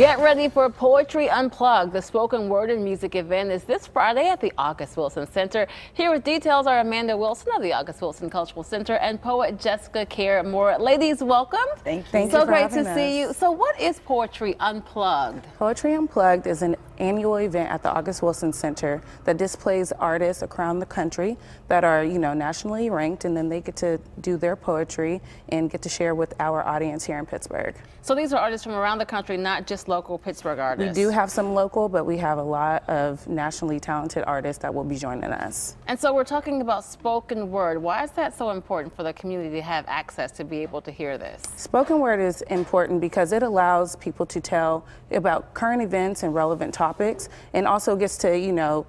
Get ready for Poetry Unplugged. The spoken word and music event is this Friday at the August Wilson Center. Here with details are Amanda Wilson of the August Wilson Cultural Center and poet Jessica Care Moore. Ladies, welcome. Thank you. So great to see you. So what is Poetry Unplugged? Poetry Unplugged is an annual event at the August Wilson Center that displays artists around the country that are, nationally ranked, and then they get to do their poetry and get to share with our audience here in Pittsburgh. So these are artists from around the country, not just local Pittsburgh artists. We do have some local, but we have a lot of nationally talented artists that will be joining us. And so we're talking about spoken word. Why is that so important for the community to have access to be able to hear this? Spoken word is important because it allows people to tell about current events and relevant topics, and also gets to,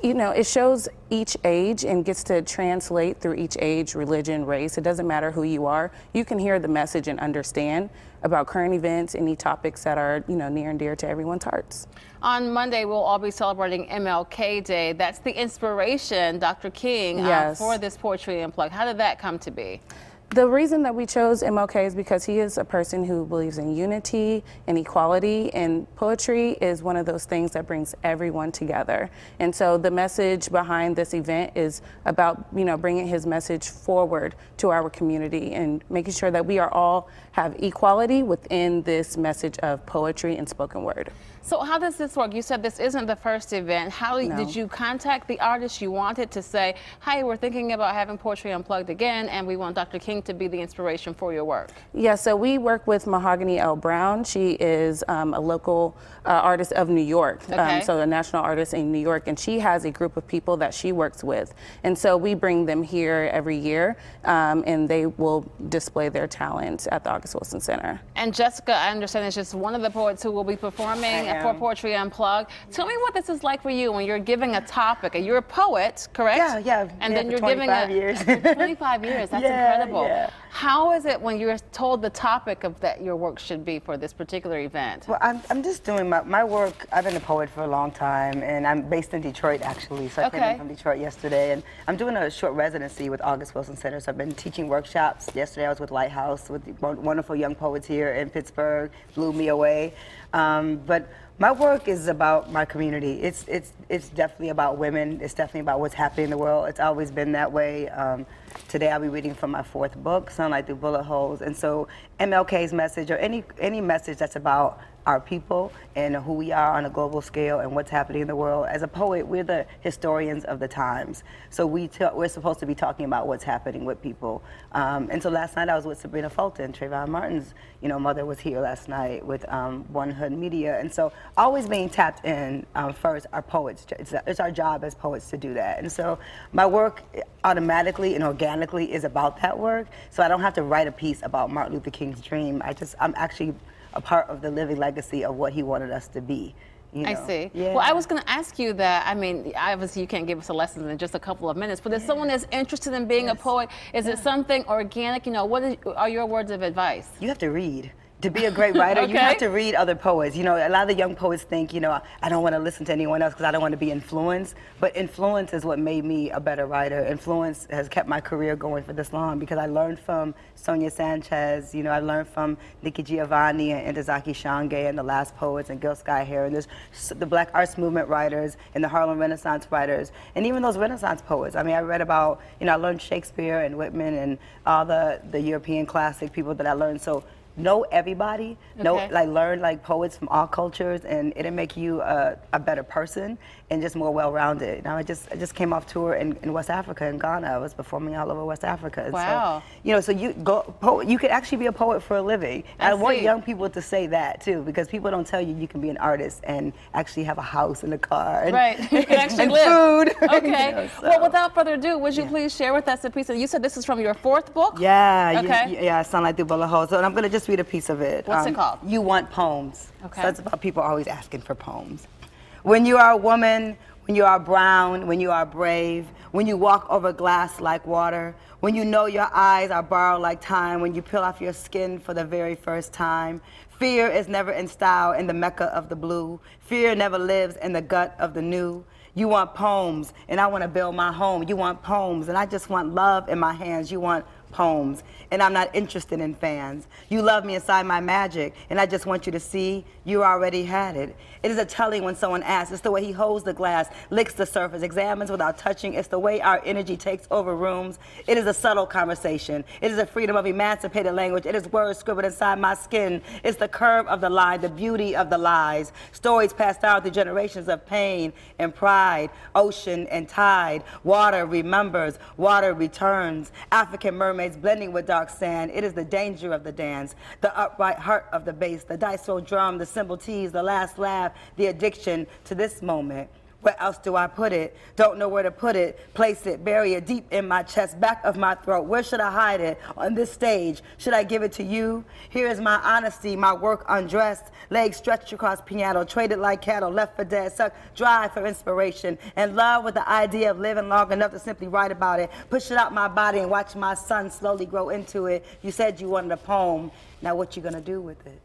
it shows each age and gets to translate through each age, religion, race. It doesn't matter who you are. You can hear the message and understand about current events, any topics that are, near and dear to everyone's hearts. On Monday, we'll all be celebrating MLK Day. That's the inspiration, Dr. King, for this Poetry Unplugged. How did that come to be? The reason that we chose MLK is because he is a person who believes in unity and equality, and poetry is one of those things that brings everyone together. And so the message behind this event is about, bringing his message forward to our community and making sure that we are all have equality within this message of poetry and spoken word. So how does this work? You said this isn't the first event. How did you contact the artist you wanted to say, hey, we're thinking about having Poetry Unplugged again, and we want Dr. King to be the inspiration for your work? Yeah, so we work with Mahogany L. Brown. She is a local artist of New York, so a national artist in New York, and she has a group of people that she works with. And so we bring them here every year, and they will display their talent at the August Wilson Center. And Jessica, I understand, is just one of the poets who will be performing for Poetry Unplugged. Tell me what this is like for you when you're giving a topic. You're a poet, correct? Yeah. And then you're 25 giving years. 25 years. That's incredible. Yeah. How is it when you're told the topic of that your work should be for this particular event? Well, I'm just doing my work. I've been a poet for a long time, and I'm based in Detroit, actually. So I came in from Detroit yesterday, and I'm doing a short residency with August Wilson Center. So I've been teaching workshops. Yesterday I was with Lighthouse, with the wonderful young poets here in Pittsburgh. Blew me away. But my work is about my community. It's definitely about women. It's definitely about what's happening in the world. It's always been that way. Today I'll be reading from my 4th book, Sunlight Through Bullet Holes. And so MLK's message, or any message that's about our people and who we are on a global scale and what's happening in the world. As a poet, we're the historians of the times. So we're supposed to be talking about what's happening with people. And so last night I was with Sabrina Fulton. Trayvon Martin's mother was here last night with One Hood Media. And so always being tapped in first, our poets. It's our job as poets to do that. And so my work automatically and organically is about that work. So I don't have to write a piece about Martin Luther King's dream. I'm actually a part of the living legacy of what he wanted us to be. I see. Yeah. Well, I was going to ask you that. I mean, obviously you can't give us a lesson in just a couple of minutes, but if someone is interested in being a poet, is it something organic? What are your words of advice? You have to read. To be a great writer, you have to read other poets. A lot of the young poets think, I don't want to listen to anyone else because I don't want to be influenced. But influence is what made me a better writer. Influence has kept my career going for this long because I learned from Sonia Sanchez. I learned from Nikki Giovanni and Ntozake Shange and the Last Poets and Gil Scott-Heron. There's the Black Arts Movement writers and the Harlem Renaissance writers and even those Renaissance poets. I mean, I read about, I learned Shakespeare and Whitman and all the European classic people that I learned. So know everybody, learn like poets from all cultures, and it'll make you a better person and just more well-rounded. Now I just came off tour in West Africa, in Ghana. I was performing all over West Africa. And wow. So you could actually be a poet for a living. I want young people to say that too, because people don't tell you can be an artist and actually have a house and a car and, you can actually live. Food. Okay. Well, without further ado, would you please share with us a piece of, you said this is from your 4th book? Yeah. Yeah, Sunlight Through Bullet Holes. So I'm going to just read a piece of it. What's it called? You Want Poems. Okay. So it's about people always asking for poems. When you are a woman, when you are brown, when you are brave, when you walk over glass like water, when you know your eyes are borrowed like time, when you peel off your skin for the very first time. Fear is never in style in the Mecca of the blue. Fear never lives in the gut of the new. You want poems, and I want to build my home. You want poems, and I just want love in my hands. You want poems, and I'm not interested in fans. You love me inside my magic, and I just want you to see you already had it. It is a telling when someone asks. It's the way he holds the glass, licks the surface, examines without touching. It's the way our energy takes over rooms. It is a subtle conversation. It is a freedom of emancipated language. It is words scribbled inside my skin. It's the curve of the lie, the beauty of the lies. Stories passed down through generations of pain and pride, ocean and tide. Water remembers, water returns. African mermaids blending with dark sand. It is the danger of the dance, the upright heart of the bass, the dice roll drum, the cymbal tease, the last laugh, the addiction to this moment. Where else do I put it? Don't know where to put it. Place it, bury it deep in my chest, back of my throat. Where should I hide it? On this stage. Should I give it to you? Here is my honesty, my work undressed. Legs stretched across piano, traded like cattle, left for dead, sucked dry for inspiration. And love with the idea of living long enough to simply write about it. Push it out my body and watch my son slowly grow into it. You said you wanted a poem. Now what you gonna do with it?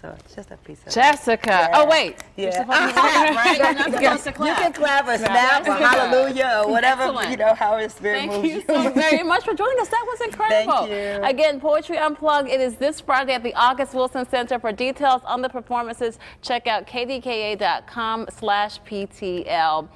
So it's just a piece of Jessica. Yeah. Oh, wait. Yeah. Right? You're not supposed to You clap. can clap or snap or hallelujah or whatever, Excellent. you know, how your spirit moves Thank you so very much for joining us. That was incredible. Thank you. Again, Poetry Unplugged. It is this Friday at the August Wilson Center. For details on the performances, check out kdka.com/PTL.